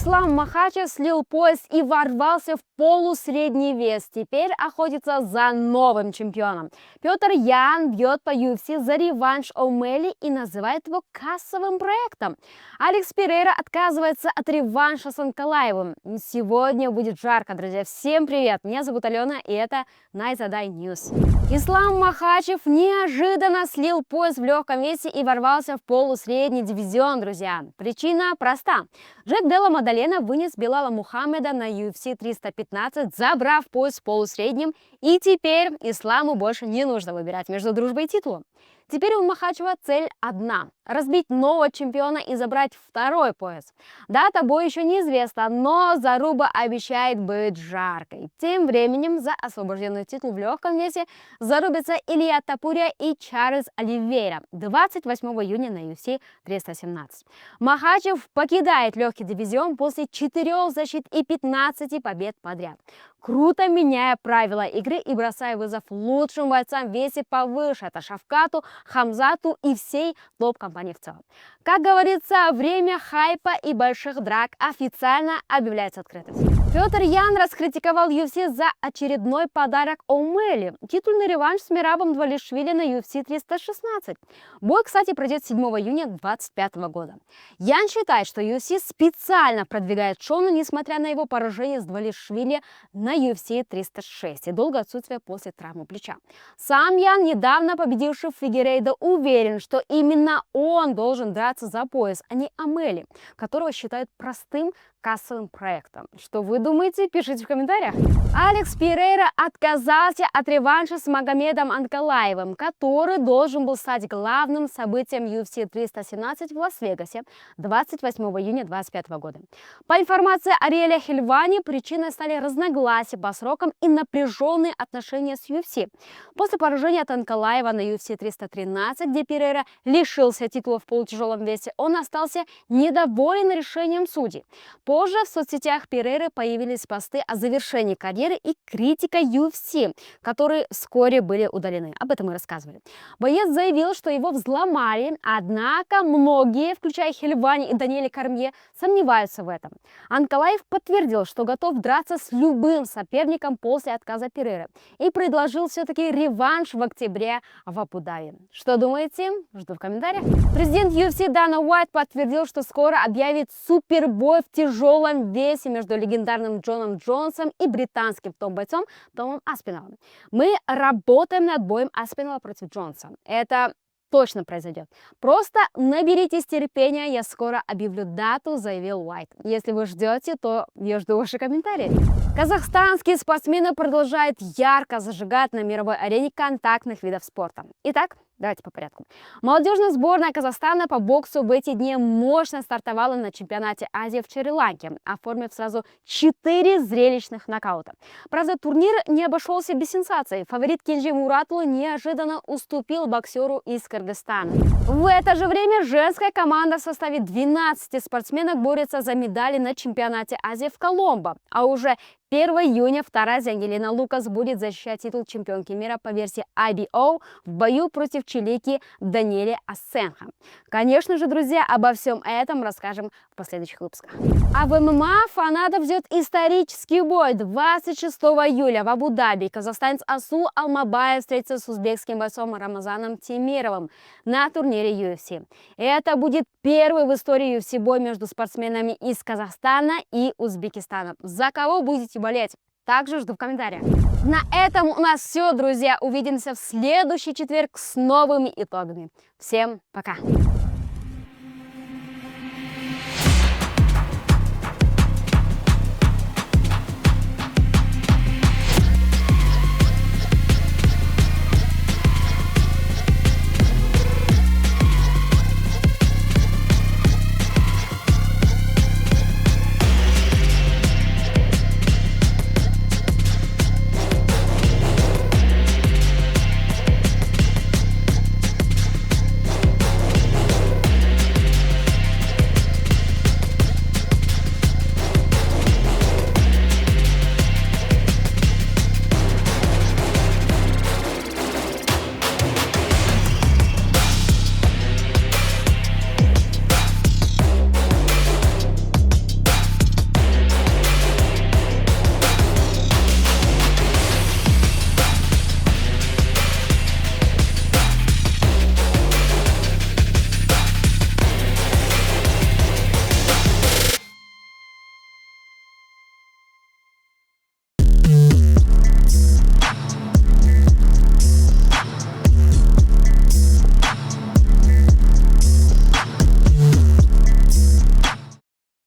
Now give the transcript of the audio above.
Ислам Махачев слил пояс и ворвался в полусредний вес. Теперь охотится за новым чемпионом. Петр Ян бьет по UFC за реванш О'Мэлли и называет его кассовым проектом. Алекс Перейра отказывается от реванша с Анкалаевым. Сегодня будет жарко, друзья. Всем привет! Меня зовут Алена, и это Найзадай Ньюс. Ислам Махачев неожиданно слил пояс в легком весе и ворвался в полусредний дивизион, друзья. Причина проста. Джек Делла Мадалена вынес Белала Мухаммеда на UFC 315, забрав пояс в полусреднем, и теперь Исламу больше не нужно выбирать между дружбой и титулом. Теперь у Махачева цель одна – разбить нового чемпиона и забрать второй пояс. Дата боя еще неизвестна, но заруба обещает быть жаркой. Тем временем за освобожденный титул в легком весе зарубятся Илья Тапурия и Чарльз Оливейра 28 июня на UFC 317. Махачев покидает легкий дивизион после 4 защит и 15 побед подряд, круто меняя правила игры и бросая вызов лучшим бойцам в весе повыше. Это Шавкату, Хамзату и всей топ-компании в целом. Как говорится, время хайпа и больших драк официально объявляется открытым. Петр Ян раскритиковал UFC за очередной подарок О'Мэлли. Титульный реванш с Мерабом Двалишвили на UFC 316. Бой, кстати, пройдет 7 июня 2025 года. Ян считает, что UFC специально продвигает Шона, несмотря на его поражение с Двалишвили на UFC 306 и долгое отсутствие после травмы плеча. Сам Ян, недавно победивший Фигейредо, уверен, что именно он должен драться за пояс, а не О'Мэлли, которого считают простым кассовым проектом. Что вы думаете? Пишите в комментариях. Алекс Перейра отказался от реванша с Магомедом Анкалаевым, который должен был стать главным событием UFC 317 в Лас-Вегасе 28 июня 2025 года. По информации Ариэля Хельвани, причиной стали разногласия по срокам и напряженные отношения с UFC. После поражения от Анкалаева на UFC 313, где Перейра лишился титула в полутяжелом весе, он остался недоволен решением судей. Позже в соцсетях Перейры появились посты о завершении карьеры и критика UFC, которые вскоре были удалены. Об этом мы рассказывали. Боец заявил, что его взломали, однако многие, включая Хельвани и Даниэля Кормье, сомневаются в этом. Анкалаев подтвердил, что готов драться с любым соперником после отказа Перейры и предложил все-таки реванш в октябре в Абу-Даби. Что думаете? Жду в комментариях. Президент UFC Дана Уайт подтвердил, что скоро объявит супербой в тяжелом весе между легендарным Джоном Джонсом и британским топ-бойцом Томом Аспиналом. Мы работаем над боем Аспинала против Джонса. Это точно произойдет. Просто наберитесь терпения, я скоро объявлю дату, заявил Уайт. Если вы ждете, то я жду ваши комментарии. Казахстанские спортсмены продолжают ярко зажигать на мировой арене контактных видов спорта. Итак, давайте по порядку. Молодежная сборная Казахстана по боксу в эти дни мощно стартовала на чемпионате Азии в Шри-Ланке, оформив сразу 4 зрелищных нокаута. Правда, турнир не обошелся без сенсаций. Фаворит Кенжи Муратулы неожиданно уступил боксеру из Кыргызстана. В это же время женская команда в составе 12 спортсменок борется за медали на чемпионате Азии в Коломбо, а уже 1 июня вторая Ангелина Лукас будет защищать титул чемпионки мира по версии IBO в бою против чилийки Даниэли Ассенха. Конечно же, друзья, обо всем этом расскажем в последующих выпусках. А в ММА фанатов ждет исторический бой 26 июля в Абу-Даби. Казахстанец Асул Алмабаев встретится с узбекским бойцом Рамазаном Темировым на турнире UFC. Это будет первый в истории UFC бой между спортсменами из Казахстана и Узбекистана. За кого будете болеть? Также жду в комментариях. На этом у нас все, друзья. Увидимся в следующий четверг с новыми итогами. Всем пока!